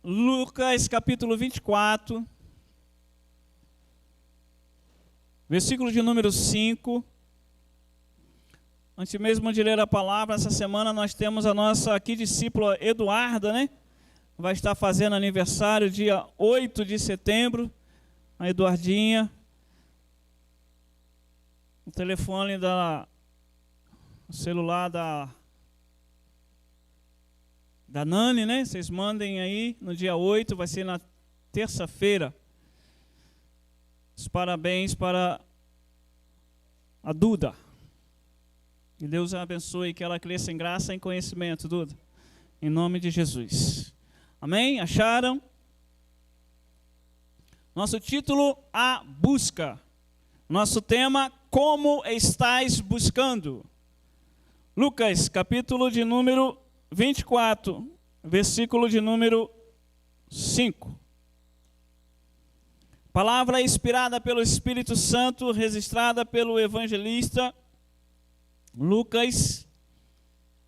Lucas capítulo 24, versículo de número 5. Antes mesmo de ler a palavra, essa semana nós temos a nossa aqui discípula Eduarda, né? Vai estar fazendo aniversário dia 8 de setembro, a Eduardinha. O telefone o celular da Nani, né? Vocês mandem aí no dia 8, vai ser na terça-feira. Os parabéns para a Duda. Que Deus a abençoe, que ela cresça em graça e em conhecimento, Duda. Em nome de Jesus. Amém? Acharam? Nosso título, A Busca. Nosso tema, Como Estais Buscando? Lucas, capítulo de número 24, versículo de número 5. Palavra inspirada pelo Espírito Santo, registrada pelo evangelista Lucas,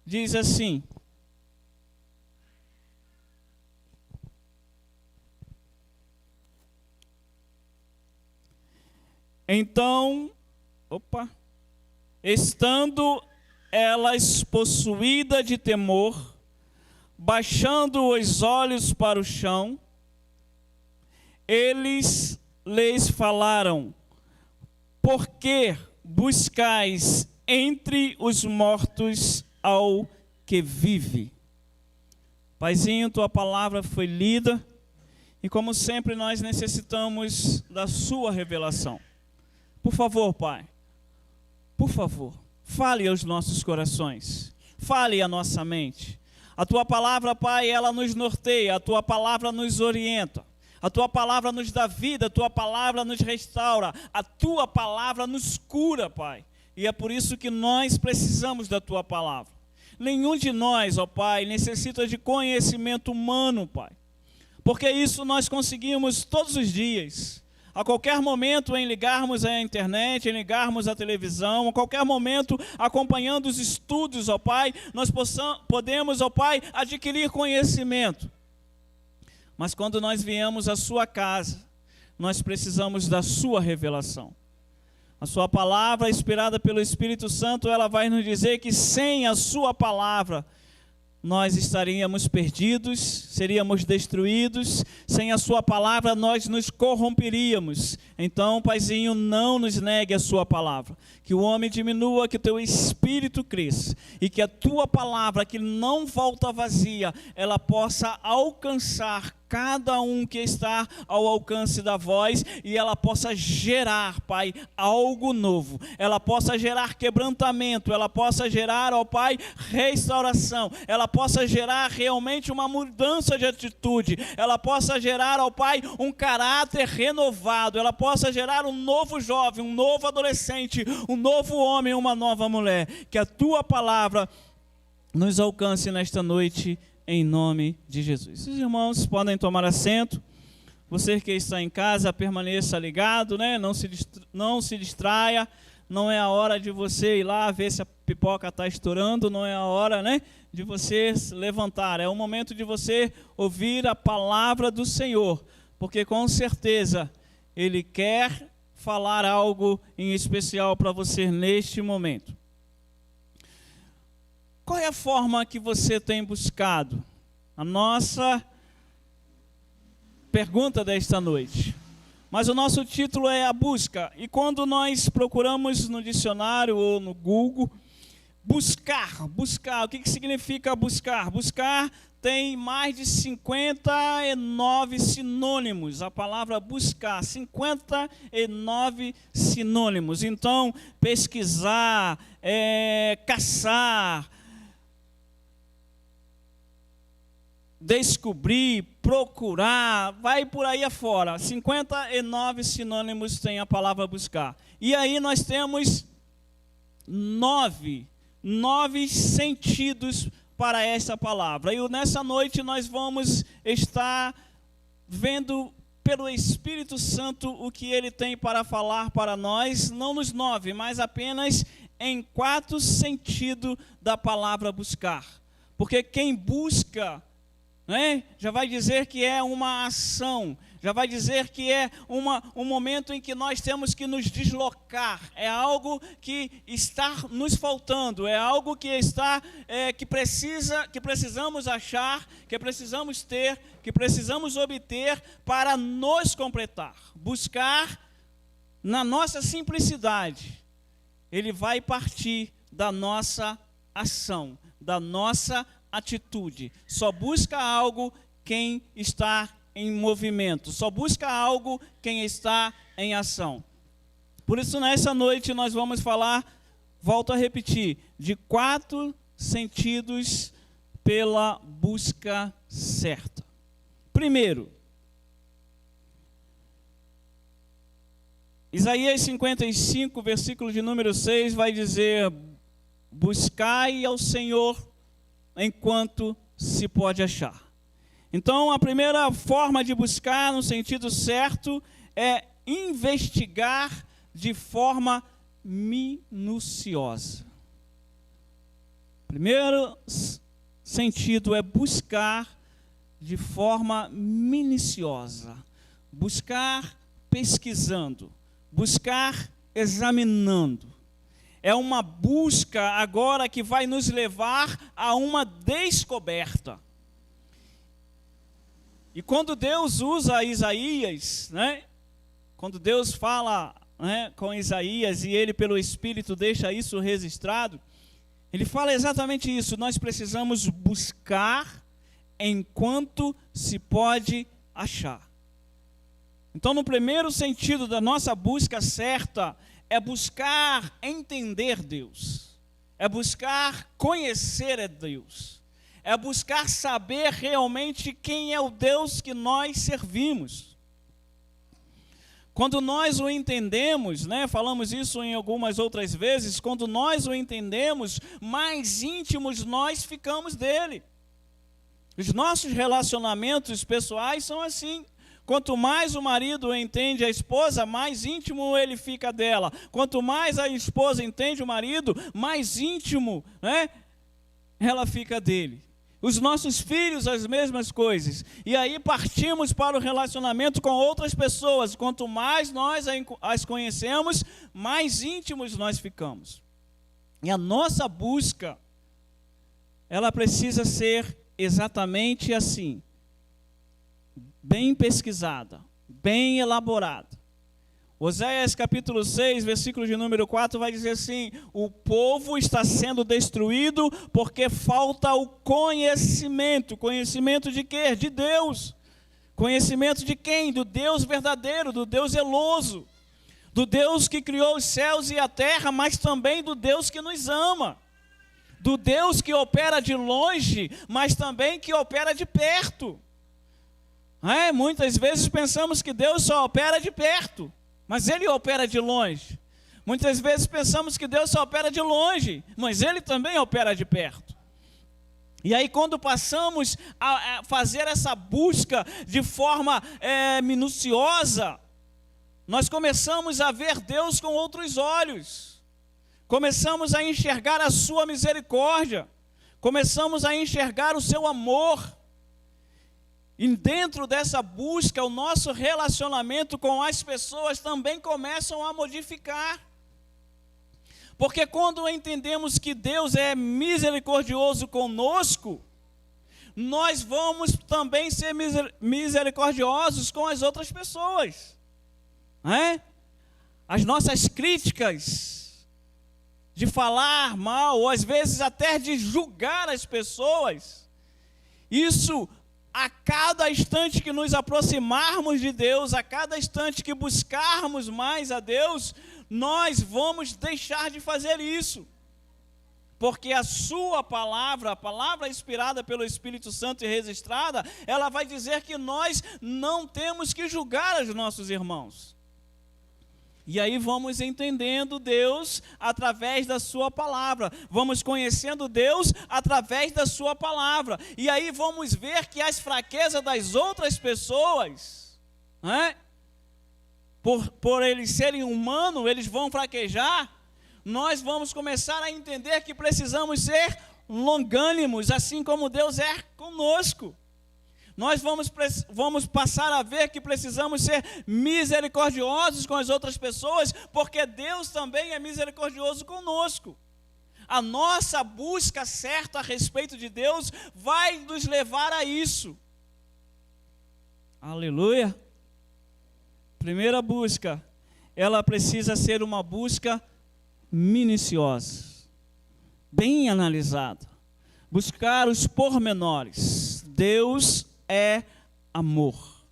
diz assim: Então, estando elas possuídas de temor, baixando os olhos para o chão, eles lhes falaram: por que buscais entre os mortos ao que vive? Paizinho, tua palavra foi lida, e como sempre nós necessitamos da sua revelação. Por favor, Pai, por favor, fale aos nossos corações, fale à nossa mente. A tua palavra, Pai, ela nos norteia, a tua palavra nos orienta, a tua palavra nos dá vida, a tua palavra nos restaura, a tua palavra nos cura, Pai. E é por isso que nós precisamos da tua palavra. Nenhum de nós, ó Pai, necessita de conhecimento humano, Pai, porque isso nós conseguimos todos os dias. A qualquer momento, em ligarmos à internet, em ligarmos à televisão, a qualquer momento, acompanhando os estudos, ó Pai, nós podemos, ó Pai, adquirir conhecimento. Mas quando nós viemos à sua casa, nós precisamos da sua revelação. A sua palavra, inspirada pelo Espírito Santo, ela vai nos dizer que sem a sua palavra, nós estaríamos perdidos, seríamos destruídos. Sem a sua palavra, nós nos corromperíamos. Então, Paizinho, não nos negue a sua palavra. Que o homem diminua, que o teu espírito cresça. E que a tua palavra, que não volta vazia, ela possa alcançar cada um que está ao alcance da voz, e ela possa gerar, Pai, algo novo. Ela possa gerar quebrantamento, ela possa gerar, ó Pai, restauração. Ela possa gerar realmente uma mudança de atitude. Ela possa gerar, ó Pai, um caráter renovado. Ela possa gerar um novo jovem, um novo adolescente, um novo homem, uma nova mulher. Que a tua palavra nos alcance nesta noite, em nome de Jesus. Os irmãos podem tomar assento. Você que está em casa, permaneça ligado, né? Não se distraia. Não é a hora de você ir lá ver se a pipoca está estourando. Não é a hora, né, de você se levantar. É o momento de você ouvir a palavra do Senhor, porque com certeza Ele quer falar algo em especial para você neste momento. Qual é a forma que você tem buscado? A nossa pergunta desta noite. Mas o nosso título é A Busca. E quando nós procuramos no dicionário ou no Google, buscar. O que significa buscar? Buscar tem mais de 59 sinônimos. A palavra buscar, 59 sinônimos. Então, pesquisar, caçar, descobrir, procurar, vai por aí afora. 59 sinônimos tem a palavra buscar. E aí nós temos nove sentidos para essa palavra. E nessa noite nós vamos estar vendo pelo Espírito Santo o que Ele tem para falar para nós, não nos 9, mas apenas em 4 sentidos da palavra buscar. Porque quem busca né? Já vai dizer que é uma ação, já vai dizer que é um momento em que nós temos que nos deslocar, é algo que está nos faltando, é algo que está, que precisamos achar, que precisamos ter, que precisamos obter para nos completar, buscar na nossa simplicidade. Ele vai partir da nossa ação, da nossa atitude. Só busca algo quem está em movimento. Só busca algo quem está em ação. Por isso, nessa noite, nós vamos falar, volto a repetir, de 4 sentidos pela busca certa. Primeiro, Isaías 55, versículo de número 6, vai dizer: buscai ao Senhor enquanto se pode achar. Então, a primeira forma de buscar no sentido certo é investigar de forma minuciosa. Primeiro sentido é buscar de forma minuciosa, buscar pesquisando, buscar examinando. É uma busca agora que vai nos levar a uma descoberta. E quando Deus usa Isaías, né? Quando Deus fala, né, com Isaías e ele pelo Espírito deixa isso registrado, ele fala exatamente isso: nós precisamos buscar enquanto se pode achar. Então, no primeiro sentido da nossa busca certa, é buscar entender Deus, é buscar conhecer a Deus, é buscar saber realmente quem é o Deus que nós servimos. Quando nós o entendemos, né, falamos isso em algumas outras vezes, quando nós o entendemos, mais íntimos nós ficamos dele. Os nossos relacionamentos pessoais são assim. Quanto mais o marido entende a esposa, mais íntimo ele fica dela. Quanto mais a esposa entende o marido, mais íntimo, né, ela fica dele. Os nossos filhos, as mesmas coisas. E aí partimos para o relacionamento com outras pessoas. Quanto mais nós as conhecemos, mais íntimos nós ficamos. E a nossa busca, ela precisa ser exatamente assim. Bem pesquisada, bem elaborada. Oséias capítulo 6, versículo de número 4 vai dizer assim: o povo está sendo destruído porque falta o conhecimento. Conhecimento de quê? De Deus. Conhecimento de quem? Do Deus verdadeiro, do Deus zeloso, do Deus que criou os céus e a terra, mas também do Deus que nos ama, do Deus que opera de longe, mas também que opera de perto. Muitas vezes pensamos que Deus só opera de perto, mas Ele opera de longe. Muitas vezes pensamos que Deus só opera de longe, mas Ele também opera de perto. E aí quando passamos a fazer essa busca de forma minuciosa, nós começamos a ver Deus com outros olhos. Começamos a enxergar a sua misericórdia. Começamos a enxergar o seu amor. E dentro dessa busca, o nosso relacionamento com as pessoas também começam a modificar. Porque quando entendemos que Deus é misericordioso conosco, nós vamos também ser misericordiosos com as outras pessoas. As nossas críticas de falar mal, ou às vezes até de julgar as pessoas, isso, a cada instante que nos aproximarmos de Deus, a cada instante que buscarmos mais a Deus, nós vamos deixar de fazer isso. Porque a sua palavra, a palavra inspirada pelo Espírito Santo e registrada, ela vai dizer que nós não temos que julgar os nossos irmãos. E aí vamos entendendo Deus através da sua palavra. Vamos conhecendo Deus através da sua palavra. E aí vamos ver que as fraquezas das outras pessoas, por eles serem humanos, eles vão fraquejar. Nós vamos começar a entender que precisamos ser longânimos, assim como Deus é conosco. Nós vamos passar a ver que precisamos ser misericordiosos com as outras pessoas, porque Deus também é misericordioso conosco. A nossa busca certa a respeito de Deus vai nos levar a isso. Aleluia. Primeira busca, ela precisa ser uma busca minuciosa, bem analisada. Buscar os pormenores. Deus é amor.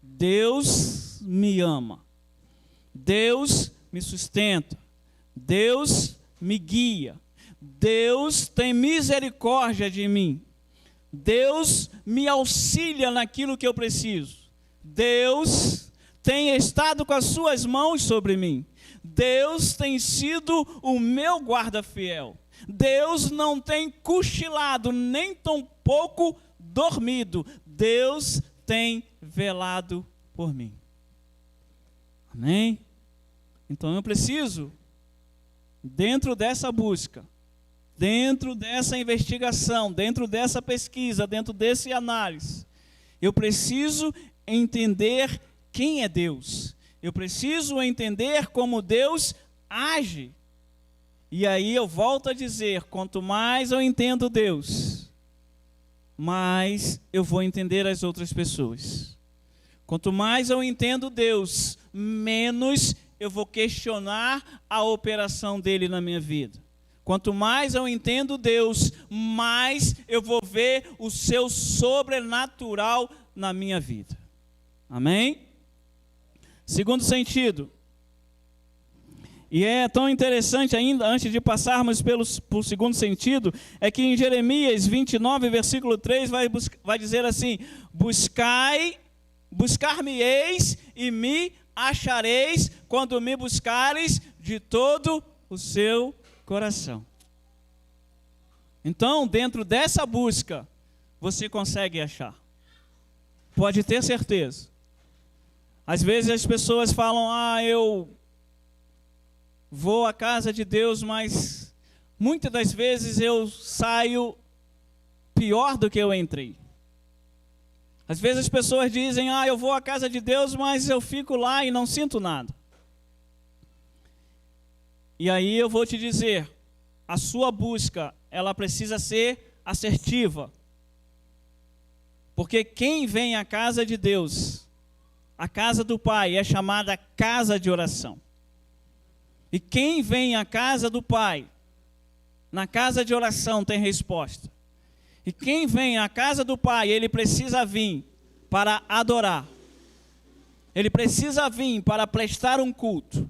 Deus me ama. Deus me sustenta. Deus me guia. Deus tem misericórdia de mim. Deus me auxilia naquilo que eu preciso. Deus tem estado com as suas mãos sobre mim. Deus tem sido o meu guarda fiel. Deus não tem cochilado, nem tampouco dormido. Deus tem velado por mim. Amém? Então eu preciso, dentro dessa busca, dentro dessa investigação, dentro dessa pesquisa, dentro desse análise, eu preciso entender quem é Deus. Eu preciso entender como Deus age. E aí eu volto a dizer, quanto mais eu entendo Deus, mais eu vou entender as outras pessoas. Quanto mais eu entendo Deus, menos eu vou questionar a operação dele na minha vida. Quanto mais eu entendo Deus, mais eu vou ver o seu sobrenatural na minha vida. Amém? Segundo sentido, e é tão interessante ainda, antes de passarmos por segundo sentido, é que em Jeremias 29, versículo 3, vai dizer assim: buscar-me-eis e me achareis, quando me buscareis de todo o seu coração. Então, dentro dessa busca, você consegue achar. Pode ter certeza. Às vezes as pessoas falam, eu vou à casa de Deus, mas muitas das vezes eu saio pior do que eu entrei. Às vezes as pessoas dizem, eu vou à casa de Deus, mas eu fico lá e não sinto nada. E aí eu vou te dizer, a sua busca, ela precisa ser assertiva. Porque quem vem à casa de Deus, a casa do Pai, é chamada casa de oração. E quem vem à casa do Pai, na casa de oração tem resposta. E quem vem à casa do Pai, ele precisa vir para adorar. Ele precisa vir para prestar um culto.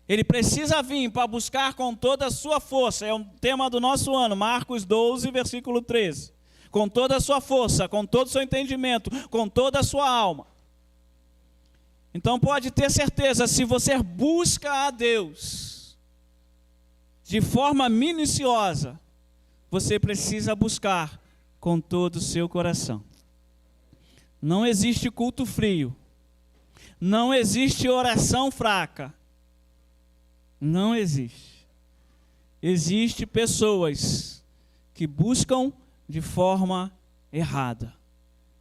Ele precisa vir para buscar com toda a sua força. É o tema do nosso ano, Marcos 12, versículo 13. Com toda a sua força, com todo o seu entendimento, com toda a sua alma. Então pode ter certeza, se você busca a Deus de forma minuciosa, você precisa buscar com todo o seu coração. Não existe culto frio. Não existe oração fraca. Não existe. Existem pessoas que buscam de forma errada.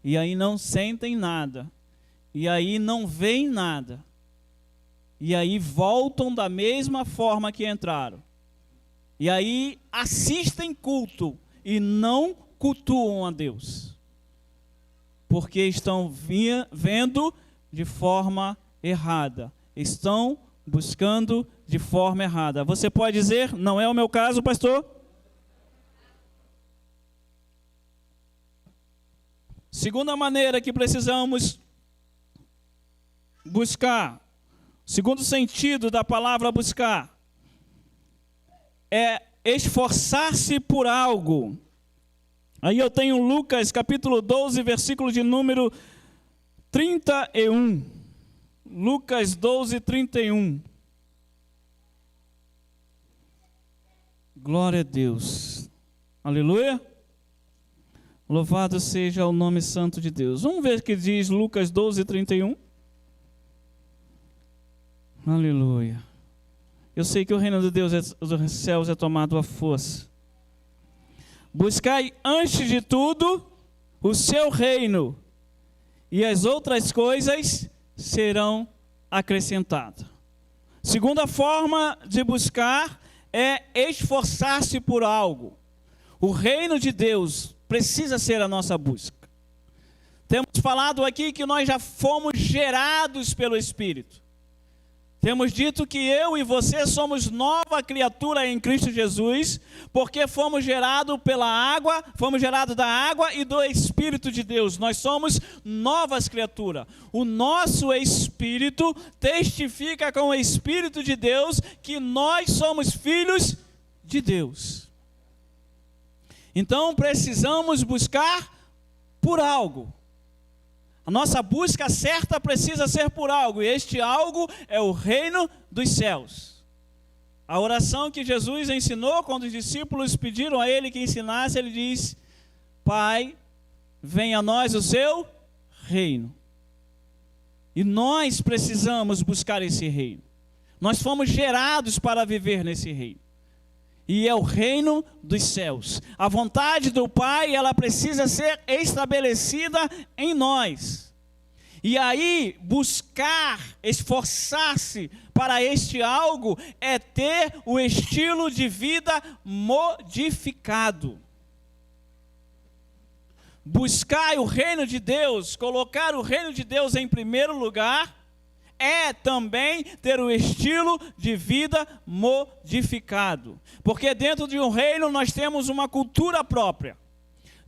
E aí não sentem nada. E aí não veem nada. E aí voltam da mesma forma que entraram. E aí assistem culto e não cultuam a Deus. Porque estão vendo de forma errada. Estão buscando de forma errada. Você pode dizer, não é o meu caso, pastor? Segunda maneira que precisamos buscar, segundo sentido da palavra buscar, é esforçar-se por algo. Aí eu tenho Lucas capítulo 12, versículo de número 31. Lucas 12, 31. Glória a Deus. Aleluia. Louvado seja o nome santo de Deus. Vamos ver o que diz Lucas 12, 31. Aleluia. Eu sei que o reino de Deus dos céus é tomado à força. Buscai antes de tudo o seu reino, e as outras coisas serão acrescentadas. Segunda forma de buscar é esforçar-se por algo. O reino de Deus precisa ser a nossa busca. Temos falado aqui que nós já fomos gerados pelo Espírito. Temos dito que eu e você somos nova criatura em Cristo Jesus, porque fomos gerados pela água, fomos gerados da água e do Espírito de Deus. Nós somos novas criaturas. O nosso Espírito testifica com o Espírito de Deus que nós somos filhos de Deus. Então precisamos buscar por algo. A nossa busca certa precisa ser por algo, e este algo é o reino dos céus. A oração que Jesus ensinou, quando os discípulos pediram a ele que ensinasse, ele diz: Pai, venha a nós o seu reino. E nós precisamos buscar esse reino. Nós fomos gerados para viver nesse reino. E é o reino dos céus. A vontade do Pai, ela precisa ser estabelecida em nós. E aí, buscar, esforçar-se para este algo, é ter o estilo de vida modificado. Buscar o reino de Deus, colocar o reino de Deus em primeiro lugar, é também ter o estilo de vida modificado. Porque dentro de um reino nós temos uma cultura própria.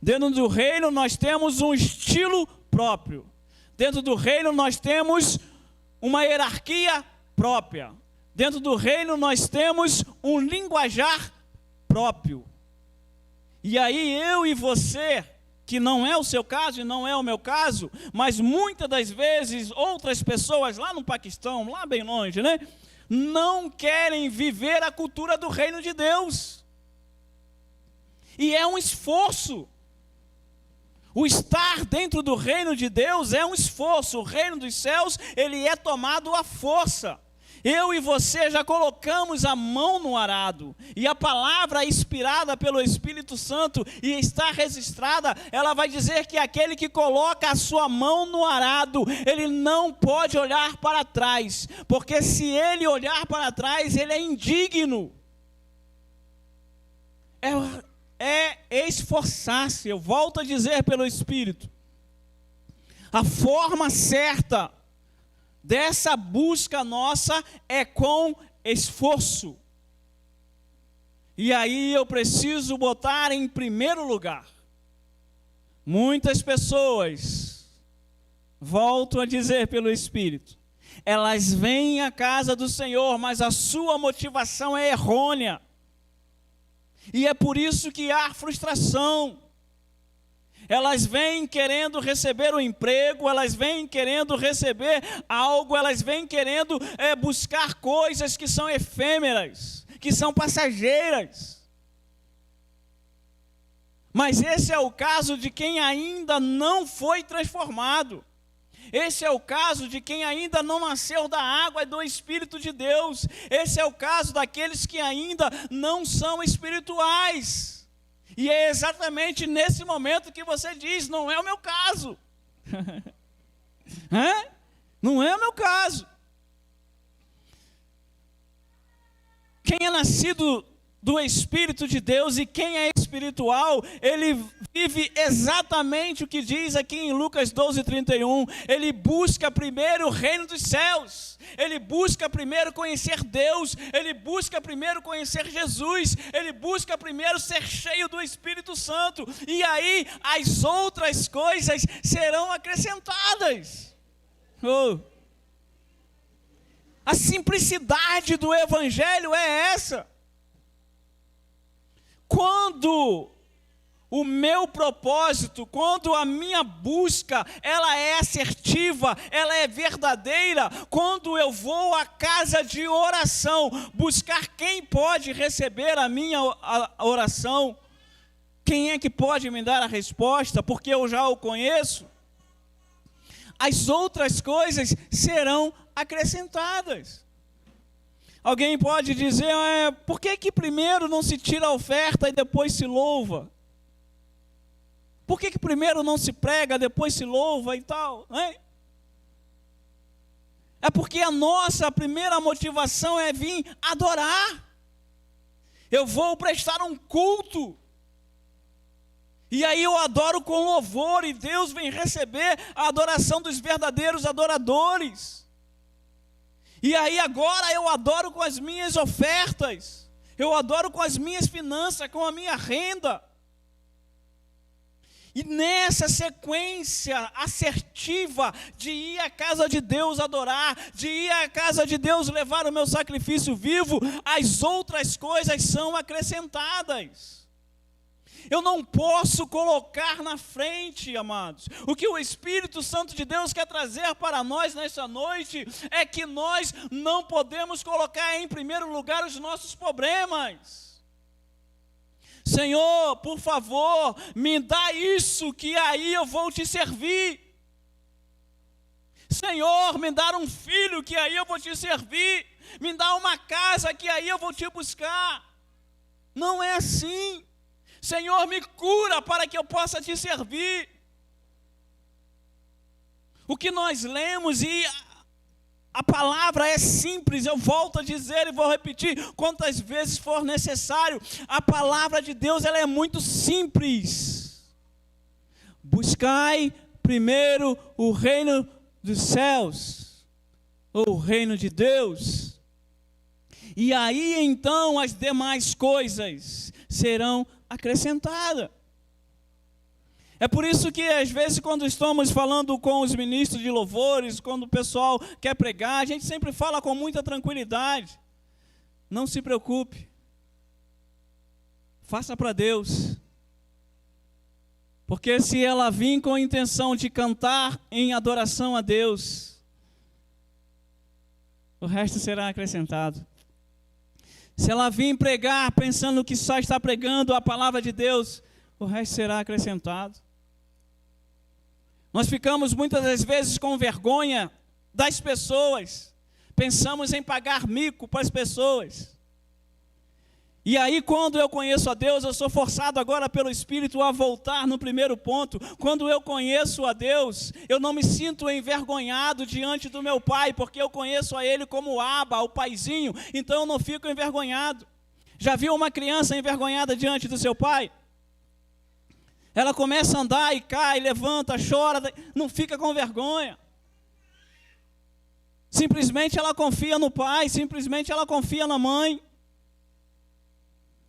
Dentro do reino nós temos um estilo próprio. Dentro do reino nós temos uma hierarquia própria. Dentro do reino nós temos um linguajar próprio. E aí eu e você, que não é o seu caso e não é o meu caso, mas muitas das vezes outras pessoas lá no Paquistão, lá bem longe, né, não querem viver a cultura do reino de Deus. E é um esforço. O estar dentro do reino de Deus é um esforço. O reino dos céus, ele é tomado à força. Eu e você já colocamos a mão no arado, e a palavra inspirada pelo Espírito Santo e está registrada, ela vai dizer que aquele que coloca a sua mão no arado, ele não pode olhar para trás, porque se ele olhar para trás, ele é indigno. É esforçar-se, eu volto a dizer pelo Espírito. A forma certa dessa busca nossa é com esforço. E aí eu preciso botar em primeiro lugar. Muitas pessoas, volto a dizer pelo Espírito, elas vêm à casa do Senhor, mas a sua motivação é errônea. E é por isso que há frustração. Elas vêm querendo receber um emprego, elas vêm querendo receber algo, elas vêm querendo buscar coisas que são efêmeras, que são passageiras. Mas esse é o caso de quem ainda não foi transformado. Esse é o caso de quem ainda não nasceu da água e do Espírito de Deus. Esse é o caso daqueles que ainda não são espirituais. E é exatamente nesse momento que você diz: não é o meu caso. Não é o meu caso. Quem é nascido do Espírito de Deus e quem é espiritual, ele vive exatamente o que diz aqui em Lucas 12:31. Ele busca primeiro o reino dos céus. Ele busca primeiro conhecer Deus. Ele busca primeiro conhecer Jesus. Ele busca primeiro ser cheio do Espírito Santo. E aí as outras coisas serão acrescentadas. A simplicidade do Evangelho é essa. Quando o meu propósito, quando a minha busca, ela é assertiva, ela é verdadeira, quando eu vou à casa de oração, buscar quem pode receber a minha oração, quem é que pode me dar a resposta, porque eu já o conheço, as outras coisas serão acrescentadas. Alguém pode dizer, por que primeiro não se tira a oferta e depois se louva? Por que primeiro não se prega, depois se louva e tal? Né? É porque a nossa primeira motivação é vir adorar. Eu vou prestar um culto. E aí eu adoro com louvor, e Deus vem receber a adoração dos verdadeiros adoradores. E aí agora eu adoro com as minhas ofertas. Eu adoro com as minhas finanças, com a minha renda. E nessa sequência assertiva de ir à casa de Deus adorar, de ir à casa de Deus levar o meu sacrifício vivo, as outras coisas são acrescentadas. Eu não posso colocar na frente, amados. O que o Espírito Santo de Deus quer trazer para nós nessa noite é que nós não podemos colocar em primeiro lugar os nossos problemas. Senhor, por favor, me dá isso que aí eu vou te servir. Senhor, me dá um filho que aí eu vou te servir. Me dá uma casa que aí eu vou te buscar. Não é assim. Senhor, me cura para que eu possa te servir. O que nós lemos, e a palavra é simples, eu volto a dizer e vou repetir quantas vezes for necessário. A palavra de Deus, ela é muito simples. Buscai primeiro o reino dos céus, ou o reino de Deus, e aí então as demais coisas serão acrescentadas. É por isso que às vezes quando estamos falando com os ministros de louvores, quando o pessoal quer pregar, a gente sempre fala com muita tranquilidade. Não se preocupe. Faça para Deus. Porque se ela vir com a intenção de cantar em adoração a Deus, o resto será acrescentado. Se ela vir pregar pensando que só está pregando a palavra de Deus, o resto será acrescentado. Nós ficamos muitas das vezes com vergonha das pessoas. Pensamos em pagar mico para as pessoas. E aí quando eu conheço a Deus, eu sou forçado agora pelo Espírito a voltar no primeiro ponto. Quando eu conheço a Deus, eu não me sinto envergonhado diante do meu pai, porque eu conheço a Ele como Abba, o paizinho, então eu não fico envergonhado. Já viu uma criança envergonhada diante do seu pai? Ela começa a andar e cai, levanta, chora, não fica com vergonha. Simplesmente ela confia no pai, simplesmente ela confia na mãe.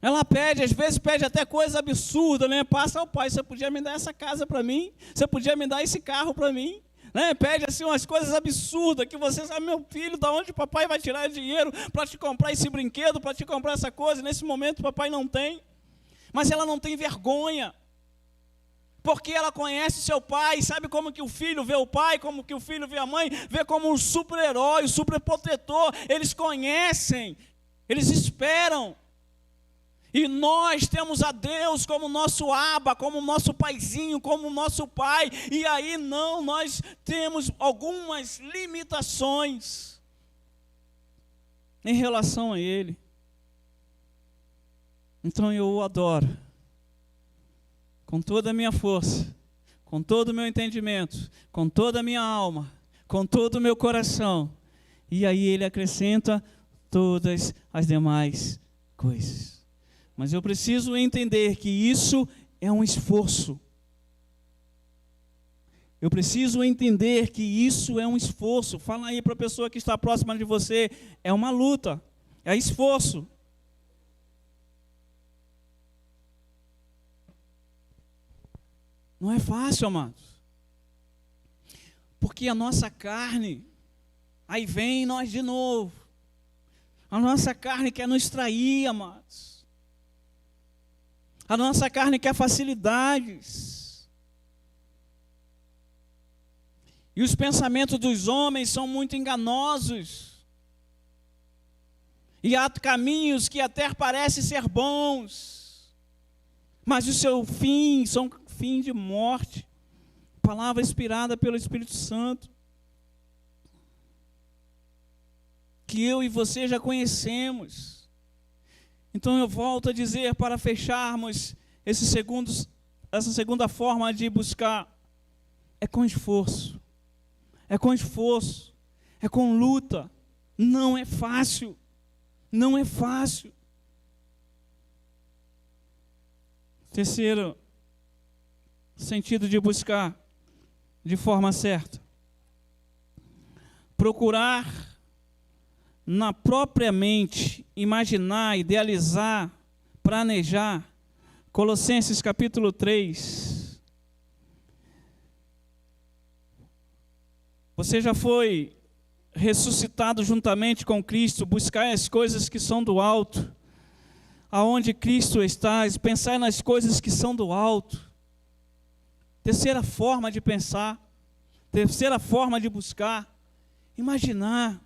Ela pede, às vezes pede até coisa absurda, né? Passa ao pai, você podia me dar essa casa para mim? Você podia me dar esse carro para mim? Né? Pede assim umas coisas absurdas, que você sabe, meu filho, da onde o papai vai tirar dinheiro para te comprar esse brinquedo, para te comprar essa coisa? Nesse momento o papai não tem. Mas ela não tem vergonha. Porque ela conhece seu pai, sabe como que o filho vê o pai, como que o filho vê a mãe, vê como um super-herói, um super-protetor. Eles conhecem, eles esperam. E nós temos a Deus como nosso Abba, como nosso paizinho, como nosso pai. E aí não, nós temos algumas limitações em relação a Ele. Então eu o adoro. Com toda a minha força, com todo o meu entendimento, com toda a minha alma, com todo o meu coração. E aí Ele acrescenta todas as demais coisas. Mas eu preciso entender que isso é um esforço. Eu preciso entender que isso é um esforço. Fala aí para a pessoa que está próxima de você, é uma luta, é esforço. Não é fácil, amados. Porque a nossa carne, aí vem nós de novo. A nossa carne quer nos trair, amados. A nossa carne quer facilidades. E os pensamentos dos homens são muito enganosos. E há caminhos que até parecem ser bons, mas o seu fim são fim de morte. Palavra inspirada pelo Espírito Santo, que eu e você já conhecemos. Então eu volto a dizer, para fecharmos esse segundo essa segunda forma de buscar é com esforço. É com esforço. É com luta. Não é fácil. Não é fácil. Terceiro sentido de buscar de forma certa. Procurar na própria mente, imaginar, idealizar, planejar. Colossenses capítulo 3. Você já foi ressuscitado juntamente com Cristo, buscar as coisas que são do alto, aonde Cristo está, pensar nas coisas que são do alto. Terceira forma de pensar, terceira forma de buscar, imaginar,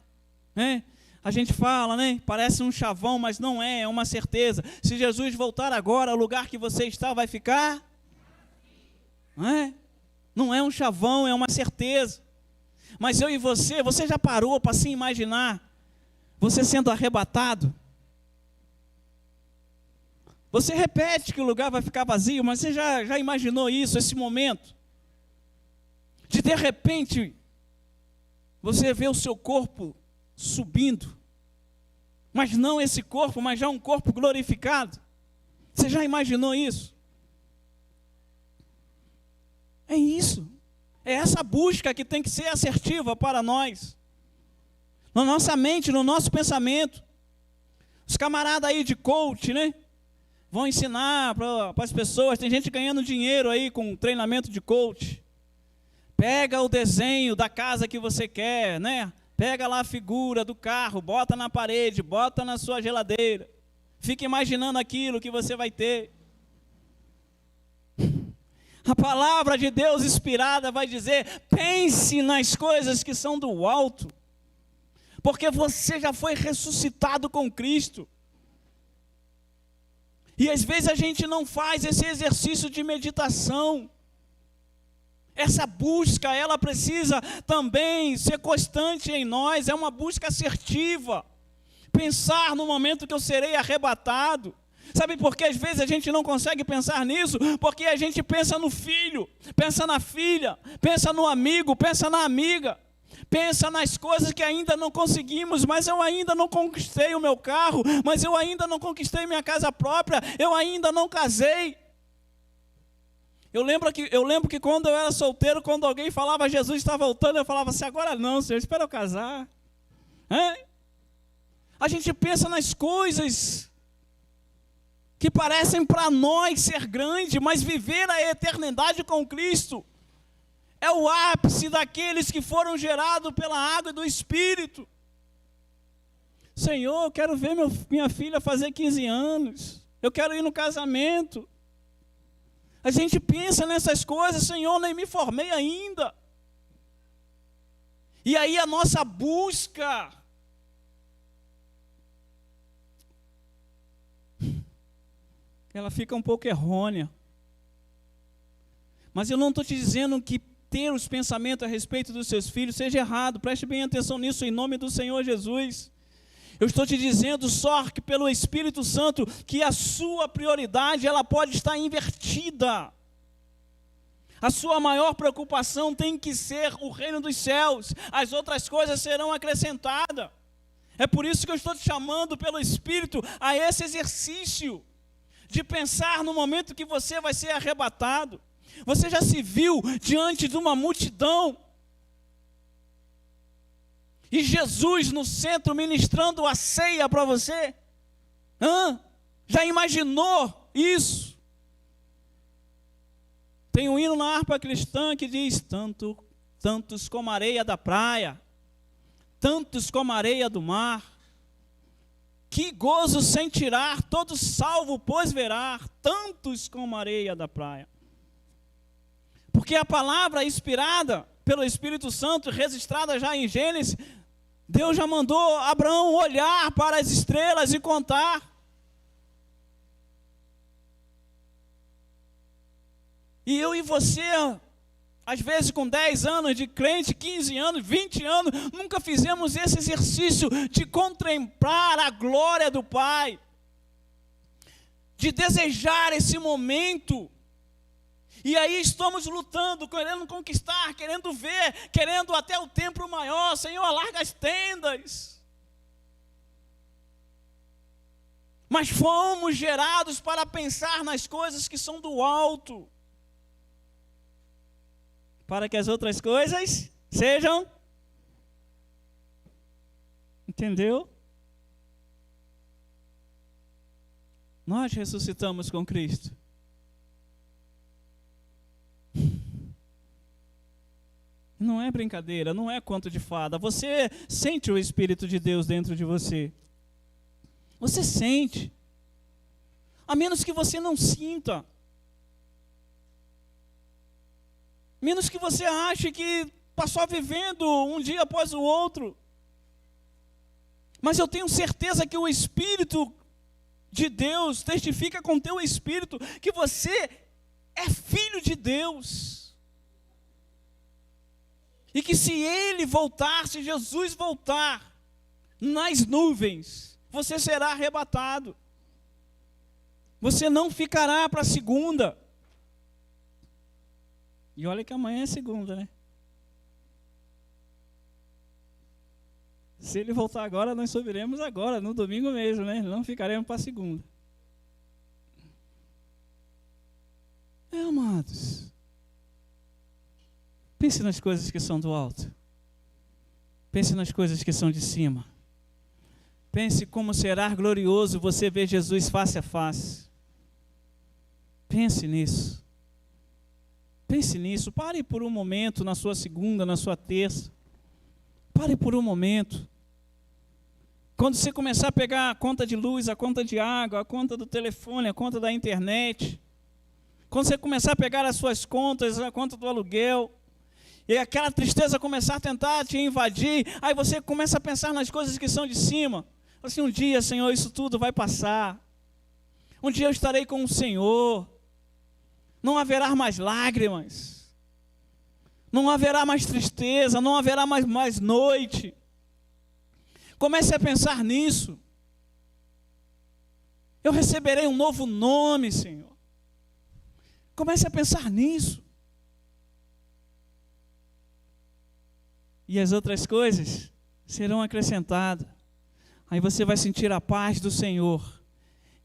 né? A gente fala, né? Parece um chavão, mas não é, é uma certeza. Se Jesus voltar agora, o lugar que você está vai ficar? Não é um chavão, é uma certeza. Mas eu e você já parou para se imaginar você sendo arrebatado? Você repete que o lugar vai ficar vazio, mas você já imaginou isso, esse momento? De repente, você vê o seu corpo subindo, mas não esse corpo, mas já um corpo glorificado. Você já imaginou isso? É isso. É essa busca que tem que ser assertiva para nós. Na nossa mente, no nosso pensamento. Os camaradas aí de coach, né? Vão ensinar para as pessoas. Tem gente ganhando dinheiro aí com treinamento de coach. Pega o desenho da casa que você quer, né? Pega lá a figura do carro, bota na parede, bota na sua geladeira. Fica imaginando aquilo que você vai ter. A palavra de Deus inspirada vai dizer: pense nas coisas que são do alto, porque você já foi ressuscitado com Cristo. E às vezes a gente não faz esse exercício de meditação. Essa busca, ela precisa também ser constante em nós, é uma busca assertiva. Pensar no momento que eu serei arrebatado. Sabe por que às vezes a gente não consegue pensar nisso? Porque a gente pensa no filho, pensa na filha, pensa no amigo, pensa na amiga. Pensa nas coisas que ainda não conseguimos, mas eu ainda não conquistei o meu carro, mas eu ainda não conquistei minha casa própria, eu ainda não casei. Eu lembro que quando eu era solteiro, quando alguém falava Jesus está voltando, eu falava assim: agora não, Senhor, espera eu casar. A gente pensa nas coisas que parecem para nós ser grande, mas viver a eternidade com Cristo é o ápice daqueles que foram gerados pela água do Espírito. Senhor, eu quero ver minha filha fazer 15 anos, eu quero ir no casamento. A gente pensa nessas coisas: Senhor, nem me formei ainda. E aí a nossa busca ela fica um pouco errônea. Mas eu não estou te dizendo que ter os pensamentos a respeito dos seus filhos seja errado. Preste bem atenção nisso, em nome do Senhor Jesus. Eu estou te dizendo só que pelo Espírito Santo que a sua prioridade ela pode estar invertida. A sua maior preocupação tem que ser o reino dos céus. As outras coisas serão acrescentadas. É por isso que eu estou te chamando pelo Espírito a esse exercício de pensar no momento que você vai ser arrebatado. Você já se viu diante de uma multidão e Jesus no centro ministrando a ceia para você? Já imaginou isso? Tem um hino na harpa cristã que diz: tantos como a areia da praia, tantos como a areia do mar, que gozo sentirá, todo salvo pois verá, tantos como a areia da praia. Porque a palavra inspirada pelo Espírito Santo, registrada já em Gênesis, Deus já mandou Abraão olhar para as estrelas e contar. E eu e você, às vezes com 10 anos de crente, 15 anos, 20 anos, nunca fizemos esse exercício de contemplar a glória do Pai, de desejar esse momento E aí estamos lutando, querendo conquistar, querendo ver, querendo até o templo maior. Senhor, alarga as tendas. Mas fomos gerados para pensar nas coisas que são do alto, para que as outras coisas sejam... Entendeu? Nós ressuscitamos com Cristo. Não é brincadeira, não é conto de fada. Você sente o Espírito de Deus dentro de você. Você sente. A menos que você não sinta. Menos que você ache que passou vivendo um dia após o outro. Mas eu tenho certeza que o Espírito de Deus testifica com teu Espírito que você é filho de Deus. E que se Ele voltar, se Jesus voltar nas nuvens, você será arrebatado. Você não ficará para a segunda. E olha que amanhã é segunda, né? Se Ele voltar agora, nós subiremos agora, no domingo mesmo, né? Não ficaremos para a segunda. Amados. Pense nas coisas que são do alto. Pense nas coisas que são de cima. Pense como será glorioso você ver Jesus face a face. Pense nisso. Pense nisso. Pare por um momento na sua segunda, na sua terça. Pare por um momento. Quando você começar a pegar a conta de luz, a conta de água, a conta do telefone, a conta da internet. Quando você começar a pegar as suas contas, a conta do aluguel. E aquela tristeza começar a tentar te invadir, aí você começa a pensar nas coisas que são de cima. Assim, um dia, Senhor, isso tudo vai passar. Um dia eu estarei com o Senhor. Não haverá mais lágrimas. Não haverá mais tristeza, não haverá mais noite. Comece a pensar nisso. Eu receberei um novo nome, Senhor. Comece a pensar nisso. E as outras coisas serão acrescentadas. Aí você vai sentir a paz do Senhor.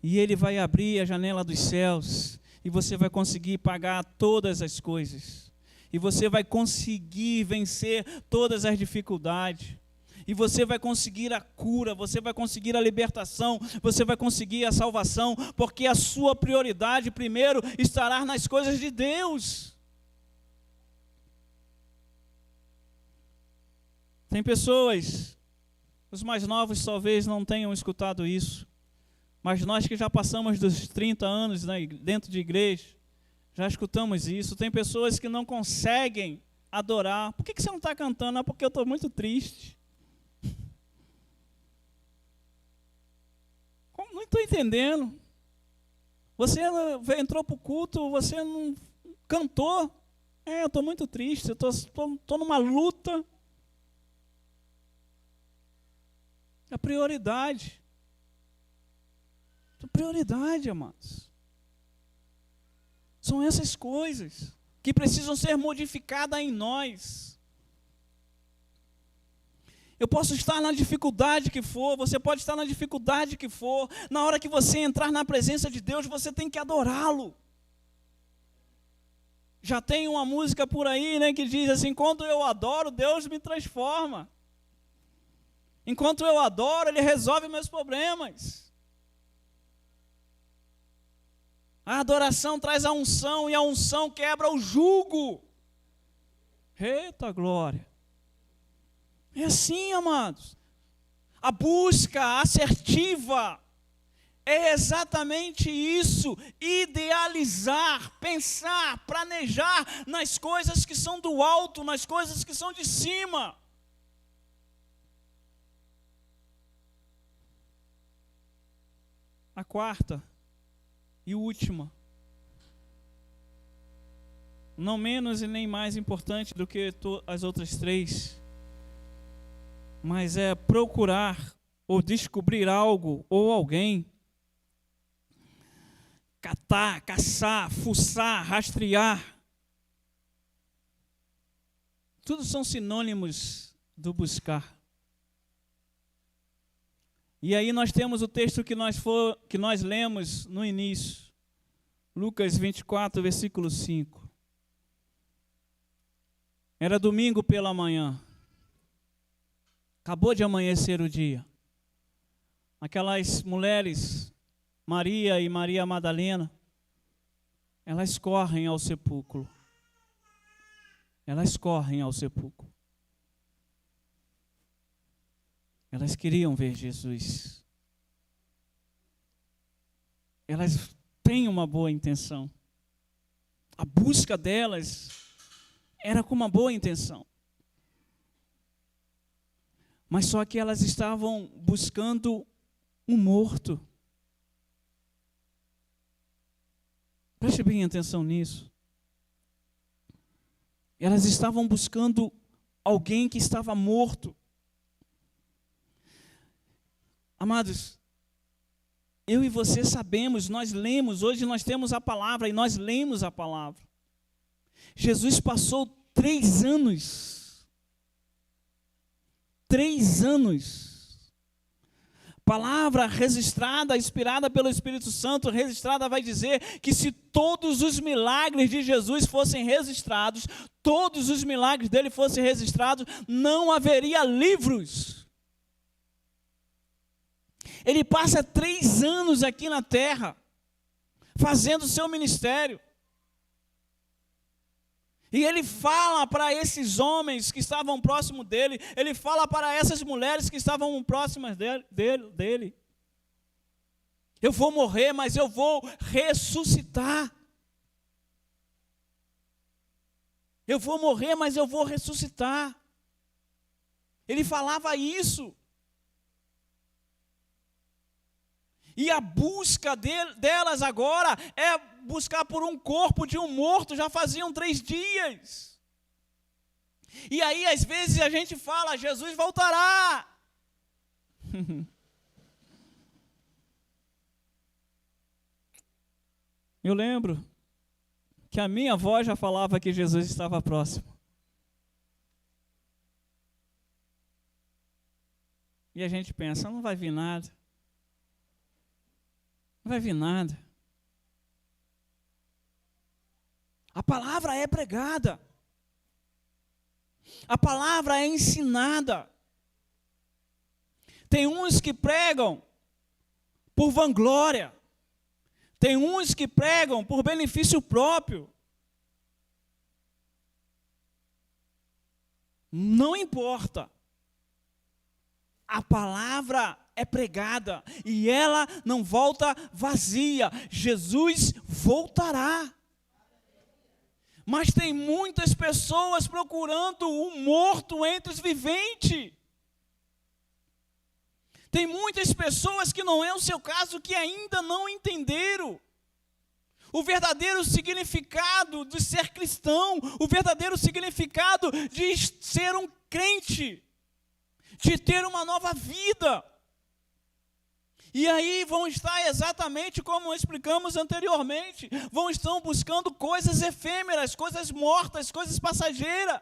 E Ele vai abrir a janela dos céus. E você vai conseguir pagar todas as coisas. E você vai conseguir vencer todas as dificuldades. E você vai conseguir a cura, você vai conseguir a libertação, você vai conseguir a salvação, porque a sua prioridade primeiro estará nas coisas de Deus. Tem pessoas, os mais novos talvez não tenham escutado isso, mas nós que já passamos dos 30 anos, né, dentro de igreja, já escutamos isso. Tem pessoas que não conseguem adorar. Por que você não está cantando? Ah, porque eu estou muito triste. Não estou entendendo. Você entrou para o culto, você não cantou. Eu estou muito triste, eu estou numa luta. A prioridade. A prioridade, amados. São essas coisas que precisam ser modificadas em nós. Eu posso estar na dificuldade que for, você pode estar na dificuldade que for. Na hora que você entrar na presença de Deus, você tem que adorá-lo. Já tem uma música por aí, né, que diz assim: enquanto eu adoro, Deus me transforma. Enquanto eu adoro, Ele resolve meus problemas. A adoração traz a unção e a unção quebra o jugo. Eita glória! É assim, amados. A busca assertiva é exatamente isso: idealizar, pensar, planejar nas coisas que são do alto, nas coisas que são de cima. A quarta e última, não menos e nem mais importante do que as outras três, mas é procurar ou descobrir algo ou alguém catar, caçar, fuçar, rastrear. Tudo são sinônimos do buscar. E aí nós temos o texto que nós lemos no início. Lucas 24, versículo 5. Era domingo pela manhã. Acabou de amanhecer o dia. Aquelas mulheres, Maria e Maria Madalena, elas correm ao sepulcro. Elas correm ao sepulcro. Elas queriam ver Jesus. Elas têm uma boa intenção. A busca delas era com uma boa intenção. Mas só que elas estavam buscando um morto. Preste bem atenção nisso. Elas estavam buscando alguém que estava morto. Amados, eu e você sabemos, nós lemos, hoje nós temos a palavra e nós lemos a palavra. Jesus passou 3 anos. 3 anos. Palavra registrada, inspirada pelo Espírito Santo, registrada vai dizer que se todos os milagres de Jesus fossem registrados, todos os milagres dele fossem registrados, não haveria livros. Ele passa 3 anos aqui na terra, fazendo o seu ministério. E ele fala para esses homens que estavam próximos dele, ele fala para essas mulheres que estavam próximas dele. Eu vou morrer, mas eu vou ressuscitar. Eu vou morrer, mas eu vou ressuscitar. Ele falava isso. E a busca delas agora é buscar por um corpo de um morto, já faziam 3 dias. E aí, às vezes, a gente fala, Jesus voltará. Eu lembro que a minha avó já falava que Jesus estava próximo. E a gente pensa, não vai vir nada. Não vai vir nada. A palavra é pregada. A palavra é ensinada. Tem uns que pregam por vanglória. Tem uns que pregam por benefício próprio. Não importa. A palavra é pregada e ela não volta vazia. Jesus voltará. Mas tem muitas pessoas procurando um morto entre os viventes. Tem muitas pessoas que não é o seu caso, que ainda não entenderam o verdadeiro significado de ser cristão, o verdadeiro significado de ser um crente, de ter uma nova vida. E aí vão estar exatamente como explicamos anteriormente, estão buscando coisas efêmeras, coisas mortas, coisas passageiras.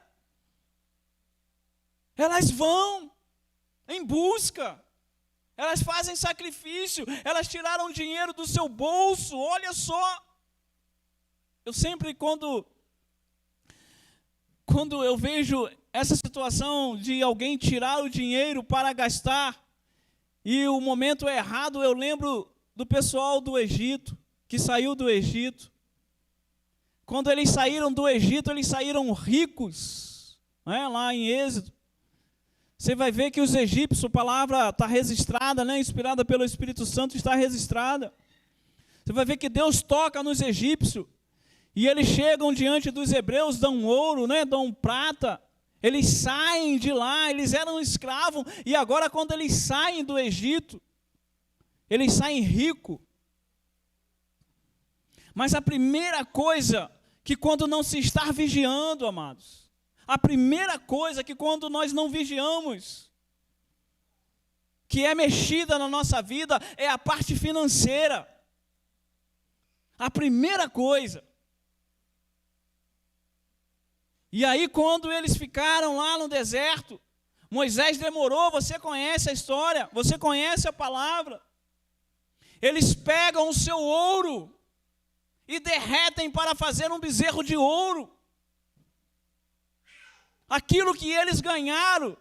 Elas vão em busca, elas fazem sacrifício, elas tiraram dinheiro do seu bolso, olha só. Eu sempre, quando eu vejo essa situação de alguém tirar o dinheiro para gastar, e o momento é errado, eu lembro do pessoal do Egito, que saiu do Egito. Quando eles saíram do Egito, eles saíram ricos, né? Lá em Êxodo. Você vai ver que os egípcios, a palavra está registrada, né? Inspirada pelo Espírito Santo, está registrada. Você vai ver que Deus toca nos egípcios, e eles chegam diante dos hebreus, dão ouro, né? Dão prata. Eles saem de lá, eles eram escravos, e agora quando eles saem do Egito, eles saem ricos. Mas a primeira coisa que quando não se está vigiando, amados, a primeira coisa que quando nós não vigiamos, que é mexida na nossa vida, é a parte financeira. A primeira coisa. E aí, quando eles ficaram lá no deserto, Moisés demorou, você conhece a história, você conhece a palavra. Eles pegam o seu ouro e derretem para fazer um bezerro de ouro. Aquilo que eles ganharam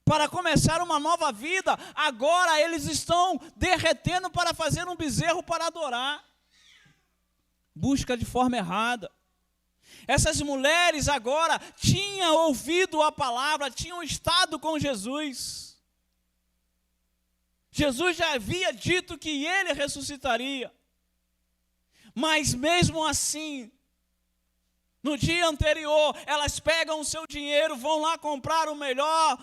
para começar uma nova vida, agora eles estão derretendo para fazer um bezerro para adorar. Busca de forma errada. Essas mulheres agora tinham ouvido a palavra, tinham estado com Jesus. Jesus já havia dito que ele ressuscitaria. Mas mesmo assim, no dia anterior, elas pegam o seu dinheiro, vão lá comprar o melhor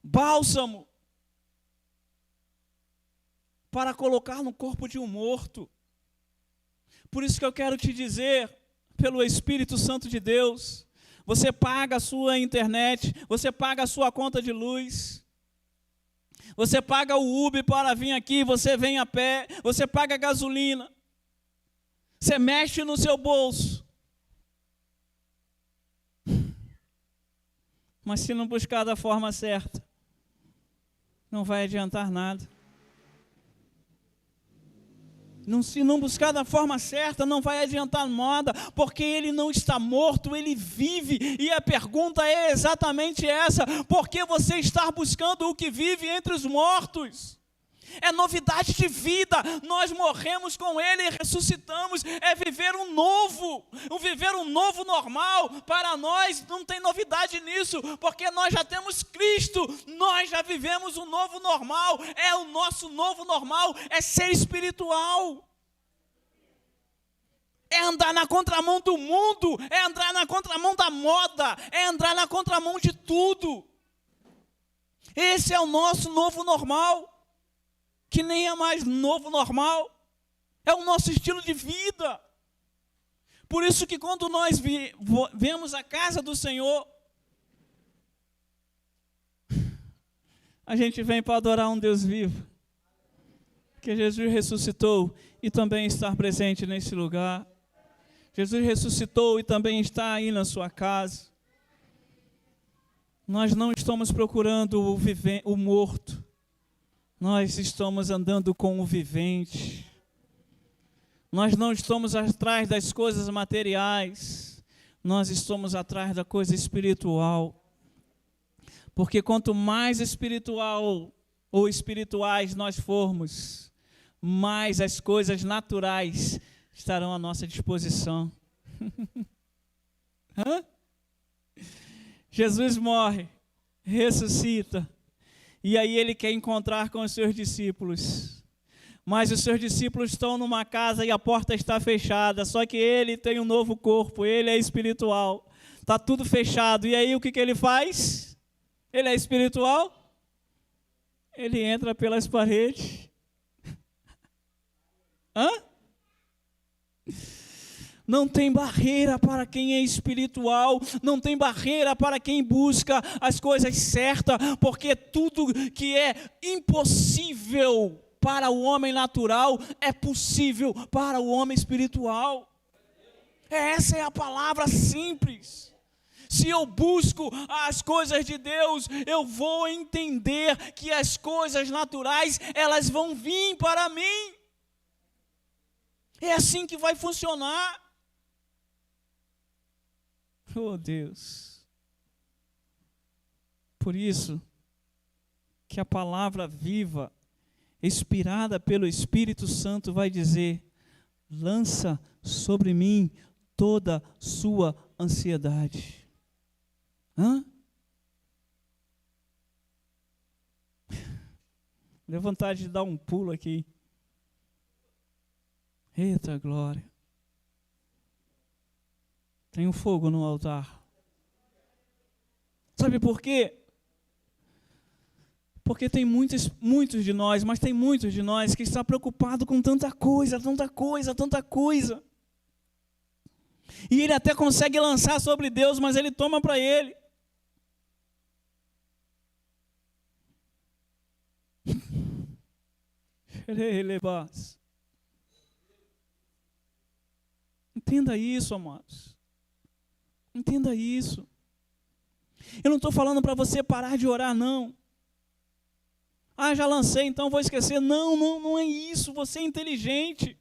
bálsamo para colocar no corpo de um morto. Por isso que eu quero te dizer, pelo Espírito Santo de Deus, você paga a sua internet, você paga a sua conta de luz, você paga o Uber para vir aqui, você vem a pé, você paga a gasolina, você mexe no seu bolso. Mas se não buscar da forma certa, não vai adiantar nada. Se não buscar da forma certa, não vai adiantar nada, porque ele não está morto, ele vive. E a pergunta é exatamente essa: por que você está buscando o que vive entre os mortos? É novidade de vida, nós morremos com ele e ressuscitamos, é viver um novo normal. Para nós não tem novidade nisso, porque nós já temos Cristo, nós já vivemos um novo normal. É o nosso novo normal, é ser espiritual, é andar na contramão do mundo, é andar na contramão da moda, é andar na contramão de tudo. Esse é o nosso novo normal, que nem é mais novo normal, é o nosso estilo de vida. Por isso que quando nós vemos a casa do Senhor, a gente vem para adorar um Deus vivo, que Jesus ressuscitou e também está presente nesse lugar. Jesus ressuscitou e também está aí na sua casa. Nós não estamos procurando o morto, nós estamos andando com o vivente. Nós não estamos atrás das coisas materiais, nós estamos atrás da coisa espiritual. Porque quanto mais espiritual ou espirituais nós formos, mais as coisas naturais estarão à nossa disposição. Jesus morre, ressuscita, e aí ele quer encontrar com os seus discípulos. Mas os seus discípulos estão numa casa e a porta está fechada, só que ele tem um novo corpo, ele é espiritual. Está tudo fechado, e aí o que ele faz? Ele é espiritual, ele entra pelas paredes. Não tem barreira para quem é espiritual, não tem barreira para quem busca as coisas certas, porque tudo que é impossível para o homem natural é possível para o homem espiritual. Essa é a palavra simples. Se eu busco as coisas de Deus, eu vou entender que as coisas naturais, elas vão vir para mim. É assim que vai funcionar. Oh Deus. Por isso que a palavra viva, inspirada pelo Espírito Santo, vai dizer: lança sobre mim toda sua ansiedade. Deu vontade de dar um pulo aqui. Eita glória. Tem um fogo no altar. Sabe por quê? Porque tem muitos de nós, mas tem muitos de nós que estão preocupados com tanta coisa. E ele até consegue lançar sobre Deus, mas ele toma para ele. Entenda isso, amados. Entenda isso. Eu não estou falando para você parar de orar, não. Já lancei, então vou esquecer. Não é isso. Você é inteligente.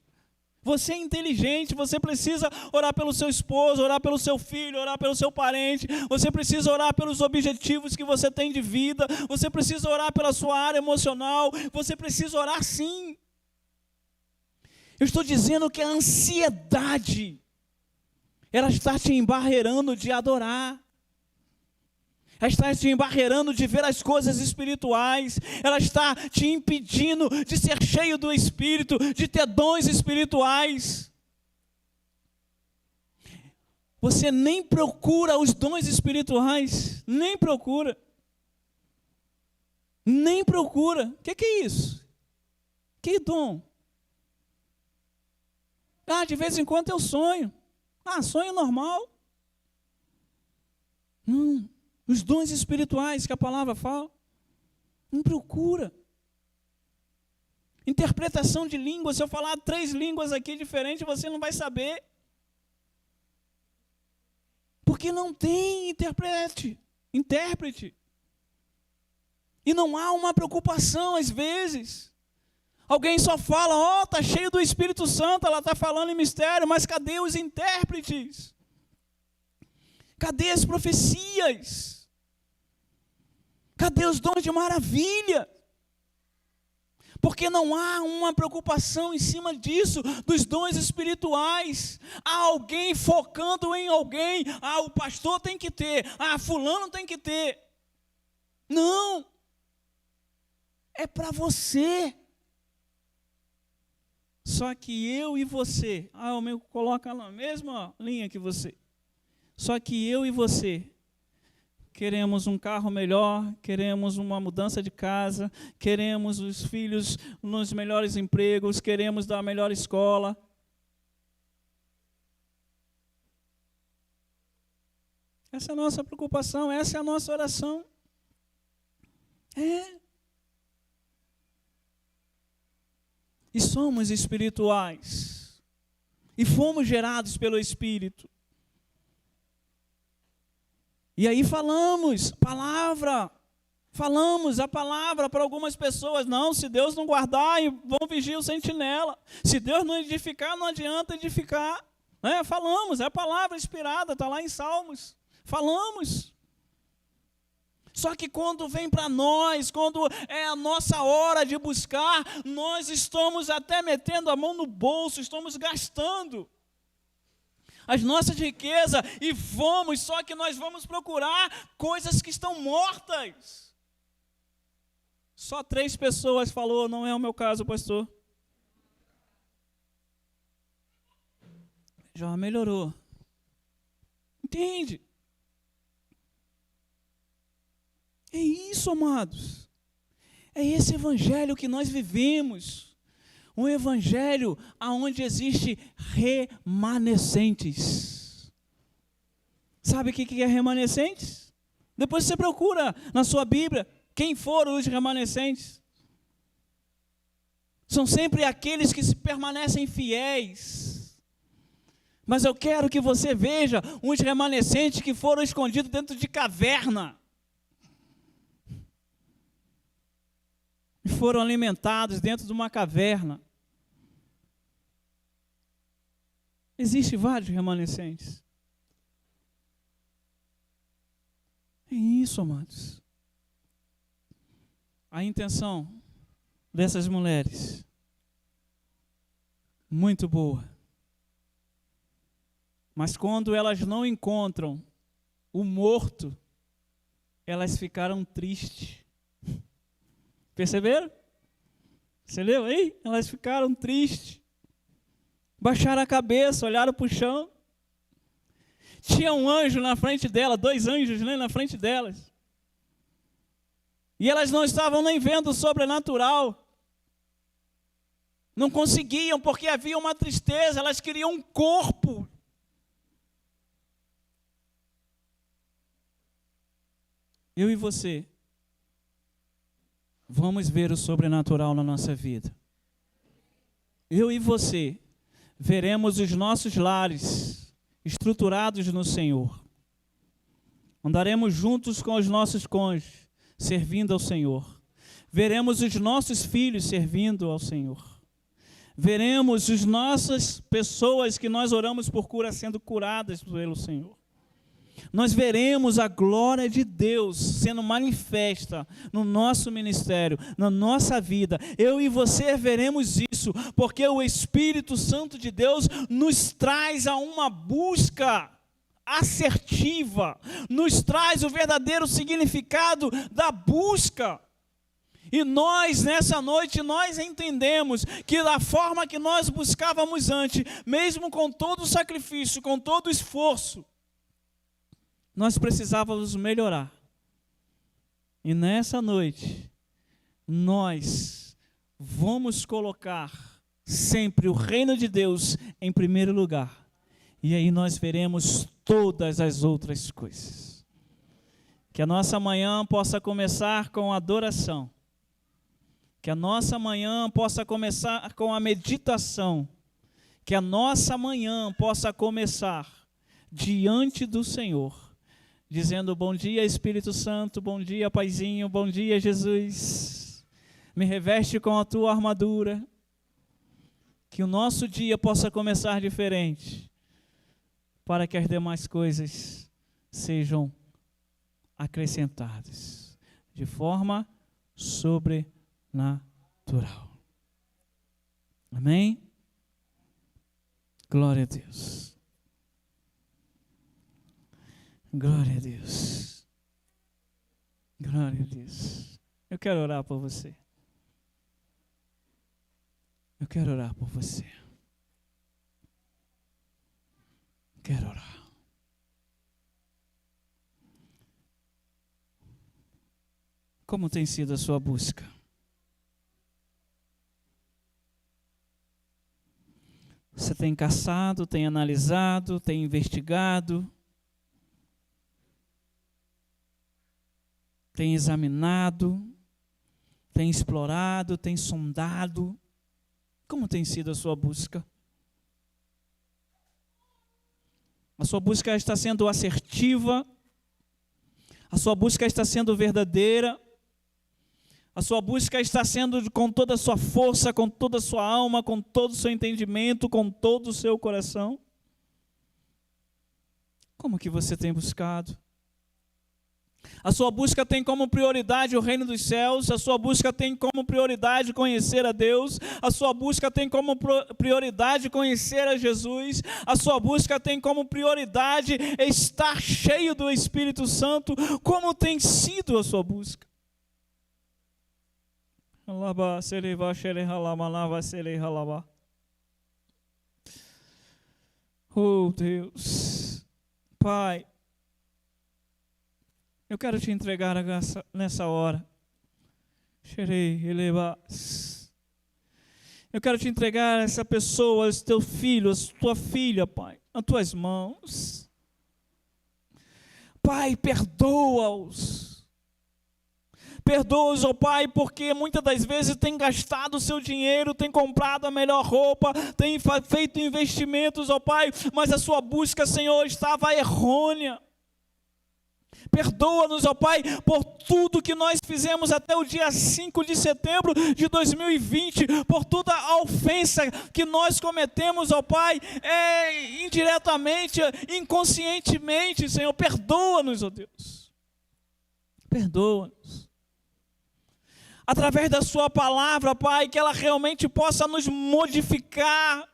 Você é inteligente. Você precisa orar pelo seu esposo, orar pelo seu filho, orar pelo seu parente. Você precisa orar pelos objetivos que você tem de vida. Você precisa orar pela sua área emocional. Você precisa orar sim. Eu estou dizendo que a ansiedade, ela está te embarreirando de adorar. Ela está te embarreirando de ver as coisas espirituais. Ela está te impedindo de ser cheio do Espírito, de ter dons espirituais. Você nem procura os dons espirituais. Nem procura. Nem procura. O que é isso? Que dom? De vez em quando eu sonho. Sonho normal. Os dons espirituais que a palavra fala. Não procura. Interpretação de línguas. Se eu falar 3 línguas aqui diferentes, você não vai saber. Porque não tem intérprete. E não há uma preocupação às vezes. Alguém só fala, está cheio do Espírito Santo, ela está falando em mistério, mas cadê os intérpretes? Cadê as profecias? Cadê os dons de maravilha? Porque não há uma preocupação em cima disso, dos dons espirituais. Há alguém focando em alguém. O pastor tem que ter. Fulano tem que ter. Não. É para você. Só que eu e você, o meu coloca na mesma linha que você. Só que eu e você queremos um carro melhor, queremos uma mudança de casa, queremos os filhos nos melhores empregos, queremos dar a melhor escola. Essa é a nossa preocupação, essa é a nossa oração. E somos espirituais. E fomos gerados pelo Espírito. E aí falamos a palavra para algumas pessoas. Não, se Deus não guardar, vão vigiar o sentinela. Se Deus não edificar, não adianta edificar. Falamos, é a palavra inspirada, está lá em Salmos. Falamos. Só que quando vem para nós, quando é a nossa hora de buscar, nós estamos até metendo a mão no bolso, estamos gastando as nossas riquezas só que nós vamos procurar coisas que estão mortas. Só 3 pessoas falou, não é o meu caso, pastor. Já melhorou. Entende? É isso, amados. É esse evangelho que nós vivemos. Um evangelho onde existe remanescentes. Sabe o que é remanescentes? Depois você procura na sua Bíblia quem foram os remanescentes. São sempre aqueles que se permanecem fiéis. Mas eu quero que você veja uns remanescentes que foram escondidos dentro de caverna. E foram alimentados dentro de uma caverna. Existem vários remanescentes. É isso, amados. A intenção dessas mulheres, muito boa. Mas quando elas não encontram o morto, elas ficaram tristes. Perceberam? Você leu aí? Elas ficaram tristes. Baixaram a cabeça, olharam para o chão. Tinha um anjo na frente dela, 2 anjos, né, na frente delas. E elas não estavam nem vendo o sobrenatural. Não conseguiam, porque havia uma tristeza, elas queriam um corpo. Eu e você vamos ver o sobrenatural na nossa vida. Eu e você veremos os nossos lares estruturados no Senhor. Andaremos juntos com os nossos cônjuges, servindo ao Senhor. Veremos os nossos filhos servindo ao Senhor. Veremos as nossas pessoas que nós oramos por cura sendo curadas pelo Senhor. Nós veremos a glória de Deus sendo manifesta no nosso ministério, na nossa vida. Eu e você veremos isso, porque o Espírito Santo de Deus nos traz a uma busca assertiva, nos traz o verdadeiro significado da busca. E nós, nessa noite, nós entendemos que da forma que nós buscávamos antes, mesmo com todo o sacrifício, com todo o esforço, nós precisávamos melhorar. E nessa noite, nós vamos colocar sempre o reino de Deus em primeiro lugar. E aí nós veremos todas as outras coisas. Que a nossa manhã possa começar com adoração. Que a nossa manhã possa começar com a meditação. Que a nossa manhã possa começar diante do Senhor, dizendo: bom dia, Espírito Santo, bom dia, Paizinho, bom dia, Jesus. Me reveste com a tua armadura. Que o nosso dia possa começar diferente, para que as demais coisas sejam acrescentadas de forma sobrenatural. Amém? Glória a Deus. Glória a Deus. Glória a Deus. Eu quero orar por você. Eu quero orar por você. Quero orar. Como tem sido a sua busca? Você tem caçado, tem analisado, tem investigado, tem examinado, tem explorado, tem sondado. Como tem sido a sua busca? A sua busca está sendo assertiva, a sua busca está sendo verdadeira, a sua busca está sendo com toda a sua força, com toda a sua alma, com todo o seu entendimento, com todo o seu coração. Como que você tem buscado? A sua busca tem como prioridade o reino dos céus, a sua busca tem como prioridade conhecer a Deus, a sua busca tem como prioridade conhecer a Jesus, a sua busca tem como prioridade estar cheio do Espírito Santo. Como tem sido a sua busca? Oh Deus, Pai, eu quero te entregar nessa hora. Eu quero te entregar essa pessoa, esse teu filho, a tua filha, Pai, nas tuas mãos. Pai, perdoa-os. Perdoa-os, ó Pai, porque muitas das vezes tem gastado o seu dinheiro, tem comprado a melhor roupa, tem feito investimentos, ó Pai, mas a sua busca, Senhor, estava errônea. Perdoa-nos, ó Pai, por tudo que nós fizemos até o dia 5 de setembro de 2020, por toda a ofensa que nós cometemos, ó Pai, indiretamente, inconscientemente, Senhor. Perdoa-nos, ó Deus. Perdoa-nos. Através da sua palavra, Pai, que ela realmente possa nos modificar,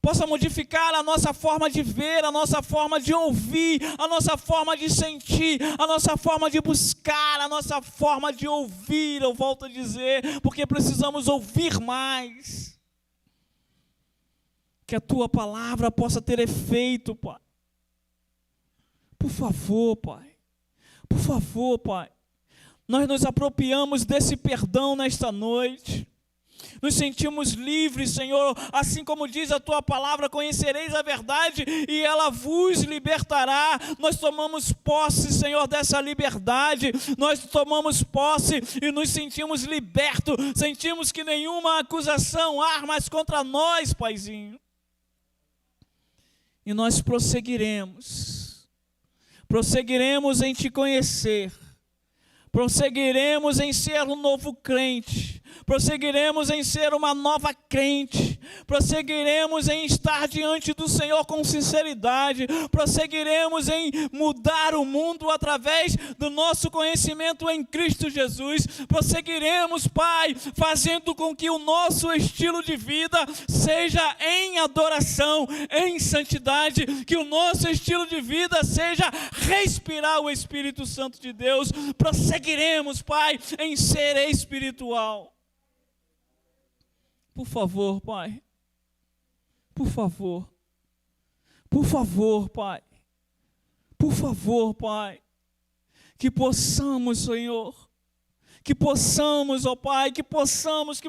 possa modificar a nossa forma de ver, a nossa forma de ouvir, a nossa forma de sentir, a nossa forma de buscar, a nossa forma de ouvir, eu volto a dizer, porque precisamos ouvir mais. Que a tua palavra possa ter efeito, Pai. Por favor, Pai. Por favor, Pai. Nós nos apropriamos desse perdão nesta noite. Nos sentimos livres, Senhor, assim como diz a Tua palavra, conhecereis a verdade e ela vos libertará. Nós tomamos posse, Senhor, dessa liberdade, nós tomamos posse e nos sentimos libertos, sentimos que nenhuma acusação armas contra nós, Paizinho. E nós prosseguiremos em Te conhecer, prosseguiremos em ser um novo crente, prosseguiremos em ser uma nova crente, prosseguiremos em estar diante do Senhor com sinceridade, prosseguiremos em mudar o mundo através do nosso conhecimento em Cristo Jesus, prosseguiremos, Pai, fazendo com que o nosso estilo de vida seja em adoração, em santidade, que o nosso estilo de vida seja respirar o Espírito Santo de Deus, prosseguiremos, Pai, em ser espiritual. Por favor, Pai, por favor, Pai, por favor, Pai, que possamos, Senhor, que possamos, ó Pai, que possamos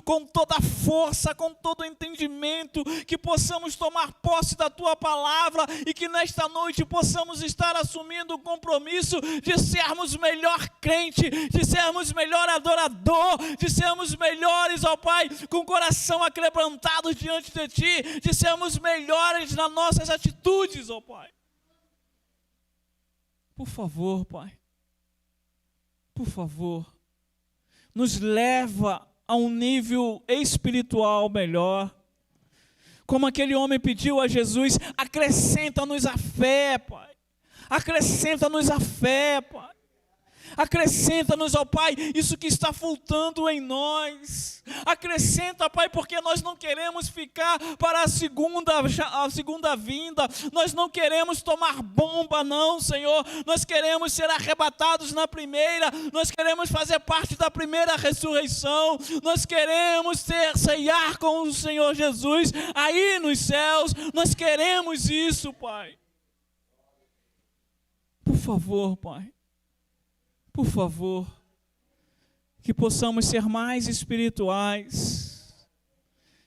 com toda a força, com todo o entendimento, que possamos tomar posse da Tua palavra e que nesta noite possamos estar assumindo o compromisso de sermos melhor crente, de sermos melhor adorador, de sermos melhores, ó Pai, com o coração aquebrantado diante de Ti, de sermos melhores nas nossas atitudes, ó Pai. Por favor, Pai. Por favor, nos leva a um nível espiritual melhor. Como aquele homem pediu a Jesus, acrescenta-nos a fé, Pai. Acrescenta-nos a fé, Pai. Acrescenta-nos, ó Pai, isso que está faltando em nós. Acrescenta, Pai, porque nós não queremos ficar para a segunda vinda. Nós não queremos tomar bomba, não, Senhor. Nós queremos ser arrebatados na primeira. Nós queremos fazer parte da primeira ressurreição. Nós queremos ceiar com o Senhor Jesus aí nos céus. Nós queremos isso, Pai. Por favor, Pai. Por favor, que possamos ser mais espirituais,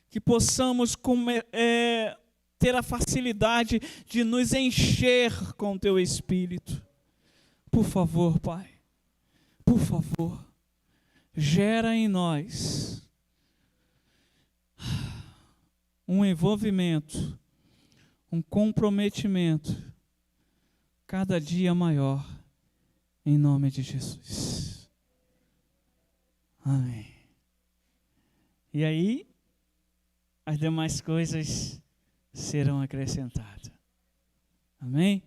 que possamos ter a facilidade de nos encher com o Teu Espírito. Por favor, Pai, por favor, gera em nós um envolvimento, um comprometimento cada dia maior. Em nome de Jesus. Amém. E aí, as demais coisas serão acrescentadas. Amém?